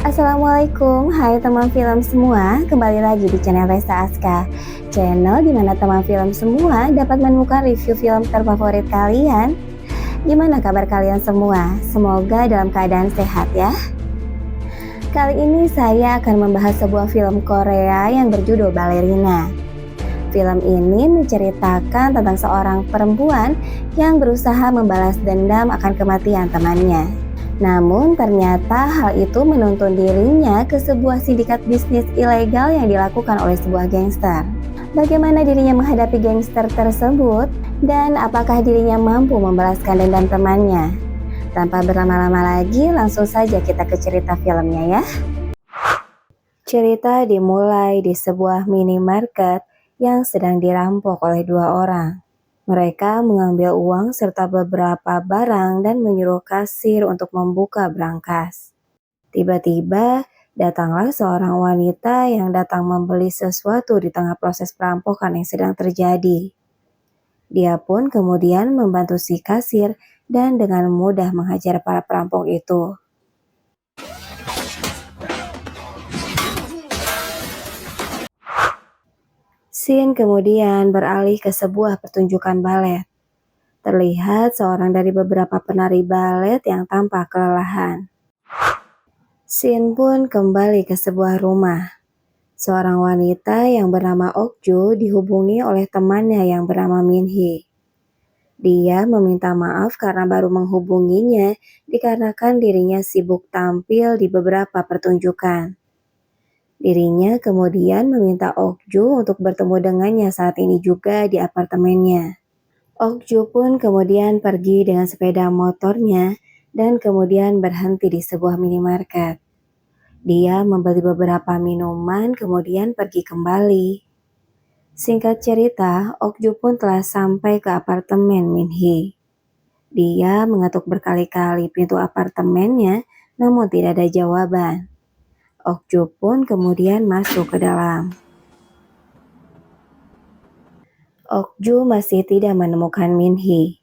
Assalamualaikum, hai teman film semua, kembali lagi di channel Resta Aska. Channel di mana teman film semua dapat menemukan review film terfavorit kalian. Gimana kabar kalian semua? Semoga dalam keadaan sehat ya. Kali ini saya akan membahas sebuah film Korea yang berjudul Ballerina. Film ini menceritakan tentang seorang perempuan yang berusaha membalas dendam akan kematian temannya. Namun ternyata hal itu menuntun dirinya ke sebuah sindikat bisnis ilegal yang dilakukan oleh sebuah gangster. Bagaimana dirinya menghadapi gangster tersebut dan apakah dirinya mampu membalaskan dendam temannya? Tanpa berlama-lama lagi, langsung saja kita ke cerita filmnya ya. Cerita dimulai di sebuah minimarket yang sedang dirampok oleh dua orang. Mereka mengambil uang serta beberapa barang dan menyuruh kasir untuk membuka brankas. Tiba-tiba, datanglah seorang wanita yang datang membeli sesuatu di tengah proses perampokan yang sedang terjadi. Dia pun kemudian membantu si kasir dan dengan mudah menghajar para perampok itu. Scene kemudian beralih ke sebuah pertunjukan balet. Terlihat seorang dari beberapa penari balet yang tampak kelelahan. Scene pun kembali ke sebuah rumah. Seorang wanita yang bernama Okju dihubungi oleh temannya yang bernama Minhee. Dia meminta maaf karena baru menghubunginya dikarenakan dirinya sibuk tampil di beberapa pertunjukan. Dirinya kemudian meminta Okju untuk bertemu dengannya saat ini juga di apartemennya. Okju pun kemudian pergi dengan sepeda motornya dan kemudian berhenti di sebuah minimarket. Dia membeli beberapa minuman kemudian pergi kembali. Singkat cerita, Okju pun telah sampai ke apartemen Minhee. Dia mengetuk berkali-kali pintu apartemennya namun tidak ada jawaban. Okju pun kemudian masuk ke dalam. Okju masih tidak menemukan Minhee.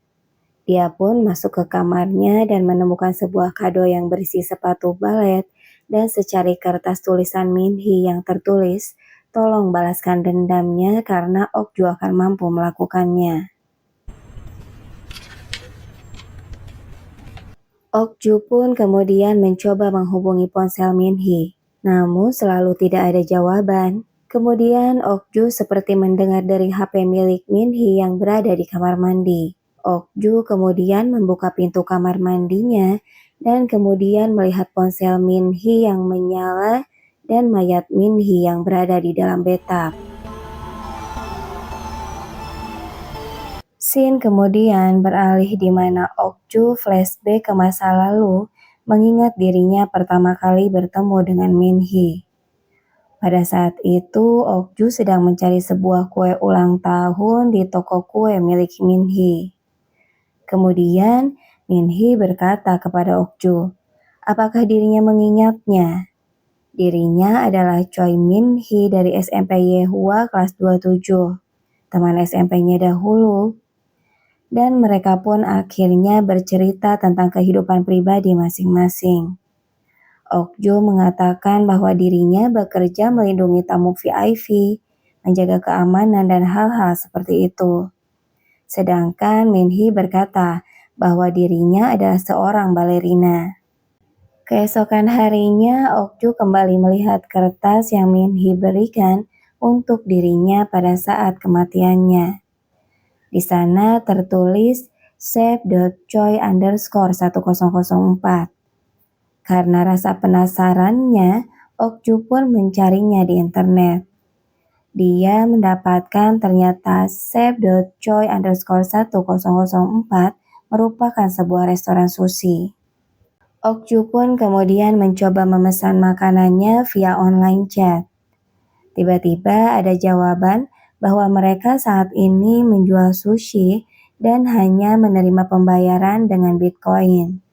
Dia pun masuk ke kamarnya dan menemukan sebuah kado yang berisi sepatu balet dan secari kertas tulisan Minhee yang tertulis, "Tolong balaskan dendamnya karena Okju akan mampu melakukannya." Okju pun kemudian mencoba menghubungi ponsel Minhee, namun selalu tidak ada jawaban. Kemudian Okju seperti mendengar dari HP milik Minhee yang berada di kamar mandi. Okju kemudian membuka pintu kamar mandinya dan kemudian melihat ponsel Minhee yang menyala dan mayat Minhee yang berada di dalam bathtub. Scene kemudian beralih di mana Okju flashback ke masa lalu mengingat dirinya pertama kali bertemu dengan Minhee. Pada saat itu, Okju sedang mencari sebuah kue ulang tahun di toko kue milik Minhee. Kemudian, Minhee berkata kepada Okju, apakah dirinya mengingatnya? Dirinya adalah Choi Minhee dari SMP Yehua kelas 27, teman SMP-nya dahulu. Dan mereka pun akhirnya bercerita tentang kehidupan pribadi masing-masing. Okju mengatakan bahwa dirinya bekerja melindungi tamu VIP, menjaga keamanan dan hal-hal seperti itu. Sedangkan Minhee berkata bahwa dirinya adalah seorang balerina. Keesokan harinya, Okju kembali melihat kertas yang Minhee berikan untuk dirinya pada saat kematiannya. Di sana tertulis save.choi_1004. Karena rasa penasarannya, Okju pun mencarinya di internet. Dia mendapatkan ternyata save.choi_1004 merupakan sebuah restoran sushi. Okju pun kemudian mencoba memesan makanannya via online chat. Tiba-tiba ada jawaban bahwa mereka saat ini menjual sushi dan hanya menerima pembayaran dengan Bitcoin.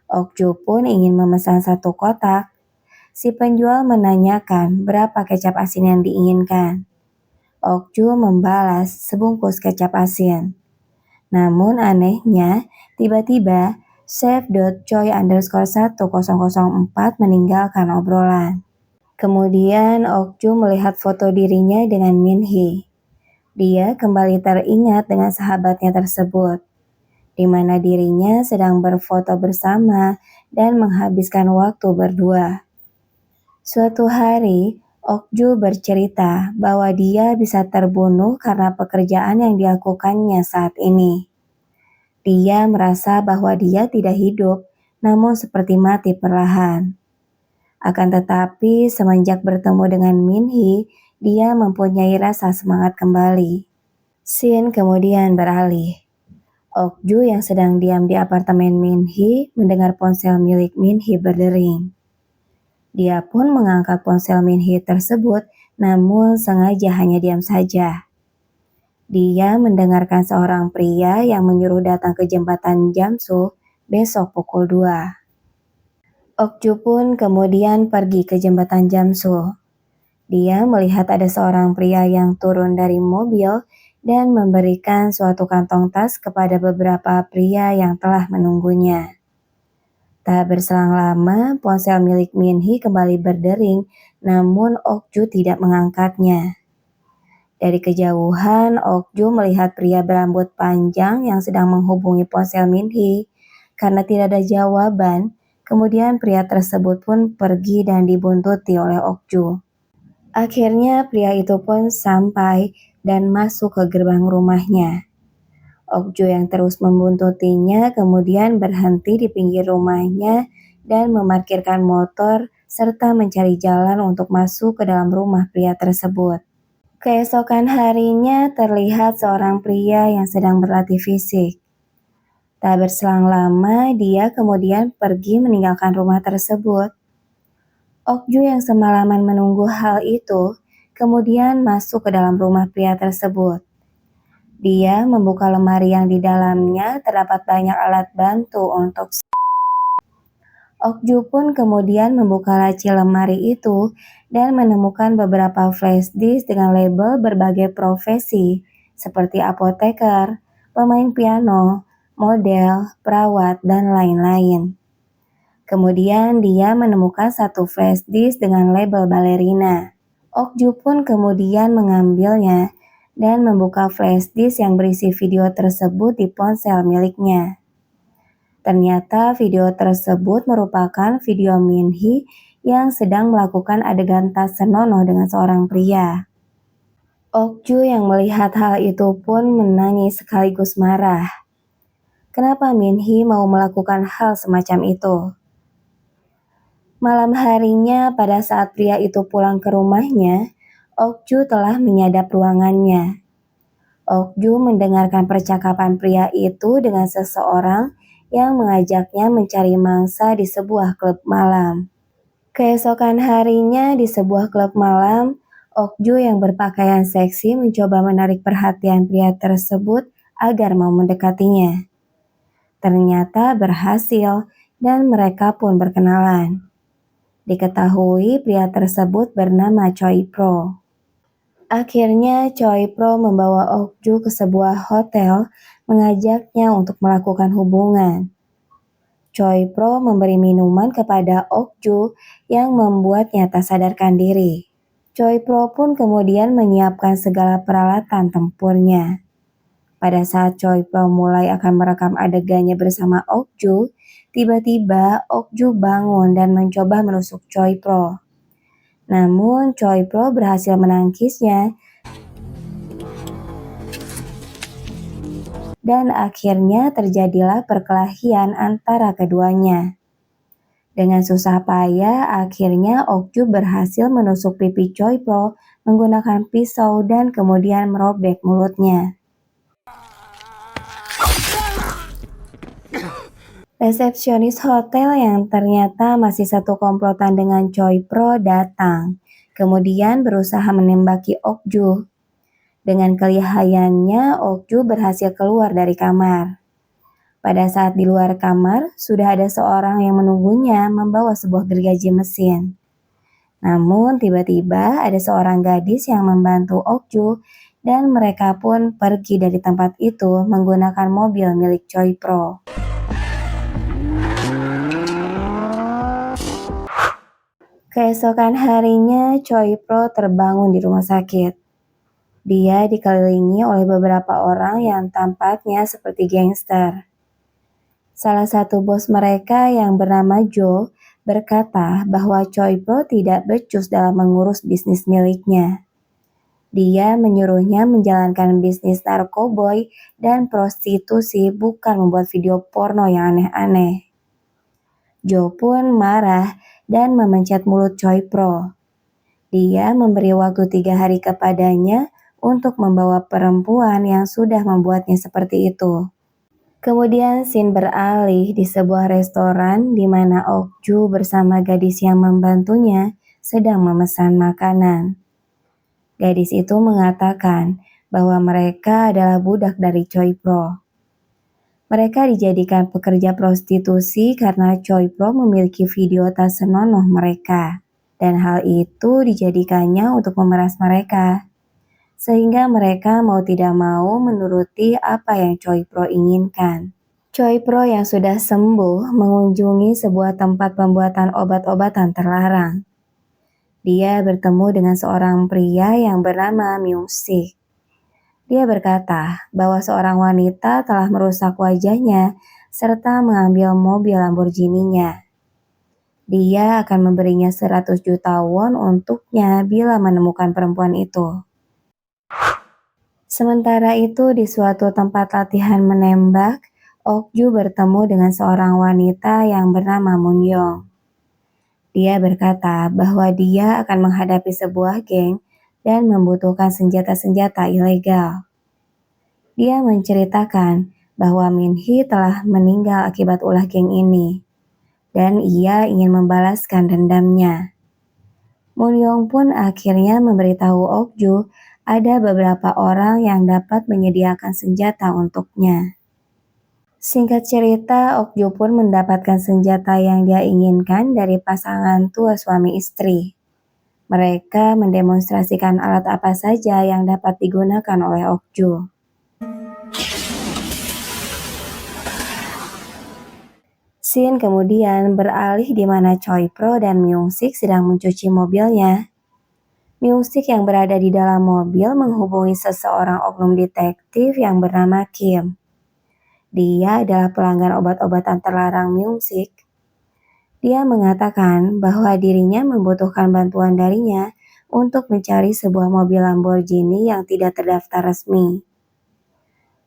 Okju pun ingin memesan 1 kotak. Si penjual menanyakan berapa kecap asin yang diinginkan. Okju membalas sebungkus kecap asin. Namun anehnya, tiba-tiba Chef.choi_1004 meninggalkan obrolan. Kemudian Okju melihat foto dirinya dengan Min-hee. Dia kembali teringat dengan sahabatnya tersebut, di mana dirinya sedang berfoto bersama dan menghabiskan waktu berdua. Suatu hari, Okju bercerita bahwa dia bisa terbunuh karena pekerjaan yang dilakukannya saat ini. Dia merasa bahwa dia tidak hidup, namun seperti mati perlahan. Akan tetapi, semenjak bertemu dengan Min-hee, dia mempunyai rasa semangat kembali. Scene kemudian beralih. Okju yang sedang diam di apartemen Min-hee mendengar ponsel milik Min-hee berdering. Dia pun mengangkat ponsel Min-hee tersebut, namun sengaja hanya diam saja. Dia mendengarkan seorang pria yang menyuruh datang ke jembatan Jamsu besok pukul 2. Okju pun kemudian pergi ke jembatan Jamsu. Dia melihat ada seorang pria yang turun dari mobil dan memberikan suatu kantong tas kepada beberapa pria yang telah menunggunya. Tak berselang lama, ponsel milik Min-hee kembali berdering, namun Okju tidak mengangkatnya. Dari kejauhan, Okju melihat pria berambut panjang yang sedang menghubungi ponsel Min-hee. Karena tidak ada jawaban, kemudian pria tersebut pun pergi dan dibuntuti oleh Okju. Akhirnya pria itu pun sampai dan masuk ke gerbang rumahnya. Okju yang terus membuntutinya kemudian berhenti di pinggir rumahnya dan memarkirkan motor serta mencari jalan untuk masuk ke dalam rumah pria tersebut. Keesokan harinya terlihat seorang pria yang sedang berlatih fisik. Tak berselang lama dia kemudian pergi meninggalkan rumah tersebut. Okju yang semalaman menunggu hal itu kemudian masuk ke dalam rumah pria tersebut. Dia membuka lemari yang di dalamnya terdapat banyak alat bantu untuk Okju pun kemudian membuka laci lemari itu dan menemukan beberapa flash disk dengan label berbagai profesi seperti apoteker, pemain piano, model, perawat, dan lain-lain. Kemudian dia menemukan satu flash disk dengan label balerina. Okju pun kemudian mengambilnya dan membuka flash disk yang berisi video tersebut di ponsel miliknya. Ternyata video tersebut merupakan video Min-hee yang sedang melakukan adegan tak senonoh dengan seorang pria. Okju yang melihat hal itu pun menangis sekaligus marah. Kenapa Min-hee mau melakukan hal semacam itu? Malam harinya pada saat pria itu pulang ke rumahnya, Okju telah menyadap ruangannya. Okju mendengarkan percakapan pria itu dengan seseorang yang mengajaknya mencari mangsa di sebuah klub malam. Keesokan harinya di sebuah klub malam, Okju yang berpakaian seksi mencoba menarik perhatian pria tersebut agar mau mendekatinya. Ternyata berhasil dan mereka pun berkenalan. Diketahui pria tersebut bernama Choi Pro. Akhirnya Choi Pro membawa Okju ke sebuah hotel, mengajaknya untuk melakukan hubungan. Choi Pro memberi minuman kepada Okju yang membuatnya tak sadarkan diri. Choi Pro pun kemudian menyiapkan segala peralatan tempurnya. Pada saat Choi Pro mulai akan merekam adegannya bersama Okju, tiba-tiba Okju bangun dan mencoba menusuk Choi Pro. Namun Choi Pro berhasil menangkisnya dan akhirnya terjadilah perkelahian antara keduanya. Dengan susah payah, akhirnya Okju berhasil menusuk pipi Choi Pro menggunakan pisau dan kemudian merobek mulutnya. Resepsionis hotel yang ternyata masih satu komplotan dengan Choi Pro datang, kemudian berusaha menembaki Okju. Dengan kelihayannya, Okju berhasil keluar dari kamar. Pada saat di luar kamar, sudah ada seorang yang menunggunya membawa sebuah gergaji mesin. Namun tiba-tiba ada seorang gadis yang membantu Okju dan mereka pun pergi dari tempat itu menggunakan mobil milik Choi Pro. Keesokan harinya, Choi Pro terbangun di rumah sakit. Dia dikelilingi oleh beberapa orang yang tampaknya seperti gangster. Salah satu bos mereka yang bernama Joe berkata bahwa Choi Pro tidak becus dalam mengurus bisnis miliknya. Dia menyuruhnya menjalankan bisnis narkoboy dan prostitusi, bukan membuat video porno yang aneh-aneh. Joe pun marah dan memencet mulut Choi Pro. Dia memberi waktu 3 hari kepadanya untuk membawa perempuan yang sudah membuatnya seperti itu. Kemudian scene beralih di sebuah restoran di mana Okju bersama gadis yang membantunya sedang memesan makanan. Gadis itu mengatakan bahwa mereka adalah budak dari Choi Pro. Mereka dijadikan pekerja prostitusi karena Choi Pro memiliki video tas senonoh mereka, dan hal itu dijadikannya untuk memeras mereka, sehingga mereka mau tidak mau menuruti apa yang Choi Pro inginkan. Choi Pro yang sudah sembuh mengunjungi sebuah tempat pembuatan obat-obatan terlarang. Dia bertemu dengan seorang pria yang bernama Myung Sik. Dia berkata bahwa seorang wanita telah merusak wajahnya serta mengambil mobil Lamborghini-nya. Dia akan memberinya 100 juta won untuknya bila menemukan perempuan itu. Sementara itu di suatu tempat latihan menembak, Okju bertemu dengan seorang wanita yang bernama Moon Young. Dia berkata bahwa dia akan menghadapi sebuah geng dan membutuhkan senjata-senjata ilegal. Dia menceritakan bahwa Min Hee telah meninggal akibat ulah geng ini, dan ia ingin membalaskan dendamnya. Moon Young pun akhirnya memberitahu Okju ada beberapa orang yang dapat menyediakan senjata untuknya. Singkat cerita, Okju pun mendapatkan senjata yang dia inginkan dari pasangan tua suami istri. Mereka mendemonstrasikan alat apa saja yang dapat digunakan oleh Okju. Scene kemudian beralih di mana Choi Pro dan Myung Sik sedang mencuci mobilnya. Myung Sik yang berada di dalam mobil menghubungi seseorang oknum detektif yang bernama Kim. Dia adalah pelanggan obat-obatan terlarang Myung Sik. Dia mengatakan bahwa dirinya membutuhkan bantuan darinya untuk mencari sebuah mobil Lamborghini yang tidak terdaftar resmi.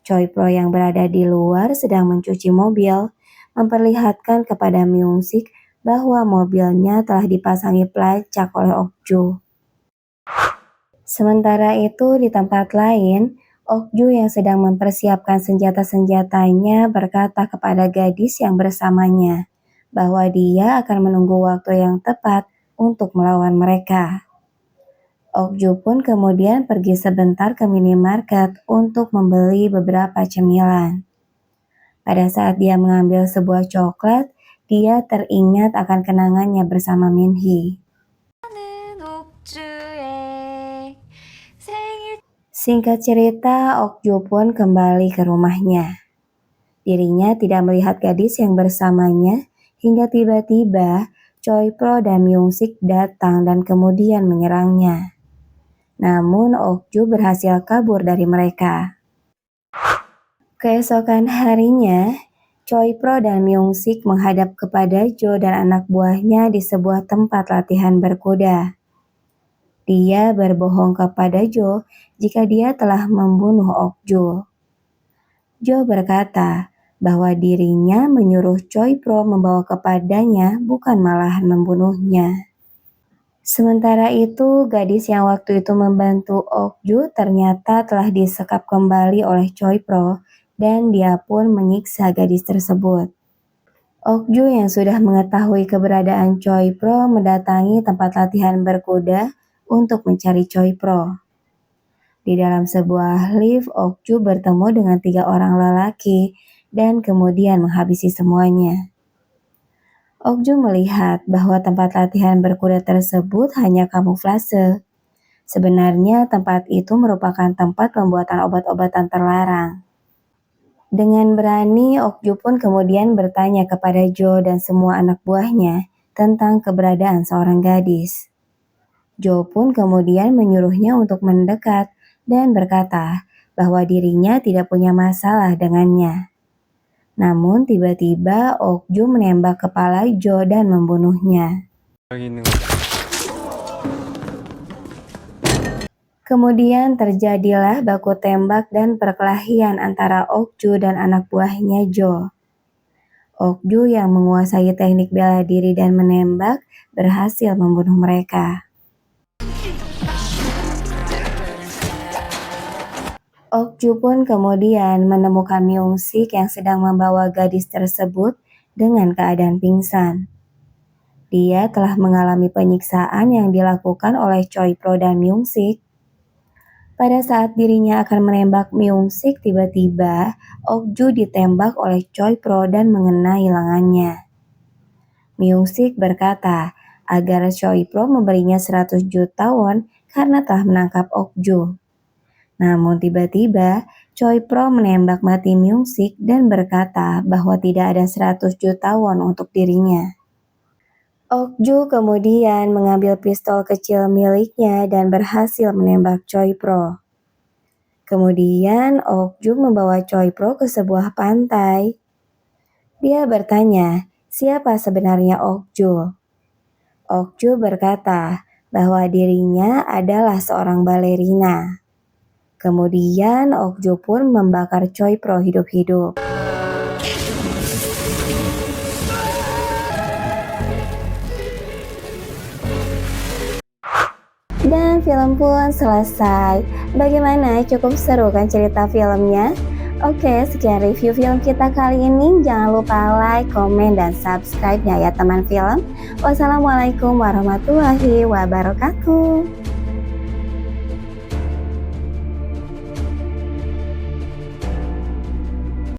Choi Pro yang berada di luar sedang mencuci mobil, memperlihatkan kepada Myung Sik bahwa mobilnya telah dipasangi pelacak oleh Okju. Sementara itu di tempat lain, Okju yang sedang mempersiapkan senjata-senjatanya berkata kepada gadis yang bersamanya bahwa dia akan menunggu waktu yang tepat untuk melawan mereka. Okju pun kemudian pergi sebentar ke minimarket untuk membeli beberapa cemilan. Pada saat dia mengambil sebuah coklat, dia teringat akan kenangannya bersama Min Hee. Singkat cerita, Okju pun kembali ke rumahnya. Dirinya tidak melihat gadis yang bersamanya hingga tiba-tiba Choi Pro dan Myung Sik datang dan kemudian menyerangnya. Namun Okju berhasil kabur dari mereka. Keesokan harinya, Choi Pro dan Myung Sik menghadap kepada Jo dan anak buahnya di sebuah tempat latihan berkuda. Dia berbohong kepada Jo jika dia telah membunuh Okju. Jo berkata bahwa dirinya menyuruh Choi Pro membawa kepadanya, bukan malahan membunuhnya. Sementara itu, gadis yang waktu itu membantu Okju ternyata telah disekap kembali oleh Choi Pro dan dia pun menyiksa gadis tersebut. Okju yang sudah mengetahui keberadaan Choi Pro mendatangi tempat latihan berkuda untuk mencari Choi Pro. Di dalam sebuah lift, Okju bertemu dengan 3 orang lelaki dan kemudian menghabisi semuanya. Okju melihat bahwa tempat latihan berkuda tersebut hanya kamuflase. Sebenarnya tempat itu merupakan tempat pembuatan obat-obatan terlarang. Dengan berani, Okju pun kemudian bertanya kepada Jo dan semua anak buahnya tentang keberadaan seorang gadis. Jo pun kemudian menyuruhnya untuk mendekat dan berkata bahwa dirinya tidak punya masalah dengannya. Namun tiba-tiba Okju menembak kepala Jo dan membunuhnya. Kemudian terjadilah baku tembak dan perkelahian antara Okju dan anak buahnya Jo. Okju yang menguasai teknik bela diri dan menembak berhasil membunuh mereka. Okju pun kemudian menemukan Myung-sik yang sedang membawa gadis tersebut dengan keadaan pingsan. Dia telah mengalami penyiksaan yang dilakukan oleh Choi Pro dan Myung-sik. Pada saat dirinya akan menembak Myung-sik, tiba-tiba Okju ditembak oleh Choi Pro dan mengenai lengannya. Myung-sik berkata agar Choi Pro memberinya 100 juta won karena telah menangkap Okju. Namun tiba-tiba Choi Pro menembak mati Myung-sik dan berkata bahwa tidak ada 100 juta won untuk dirinya. Okju kemudian mengambil pistol kecil miliknya dan berhasil menembak Choi Pro. Kemudian Okju membawa Choi Pro ke sebuah pantai. Dia bertanya, siapa sebenarnya Okju? Okju berkata bahwa dirinya adalah seorang balerina. Kemudian Okju pun membakar Choi Pro hidup-hidup. Dan film pun selesai. Bagaimana? Cukup seru kan cerita filmnya? Oke, sekian review film kita kali ini. Jangan lupa like, komen, dan subscribe-nya ya teman film. Wassalamualaikum warahmatullahi wabarakatuh.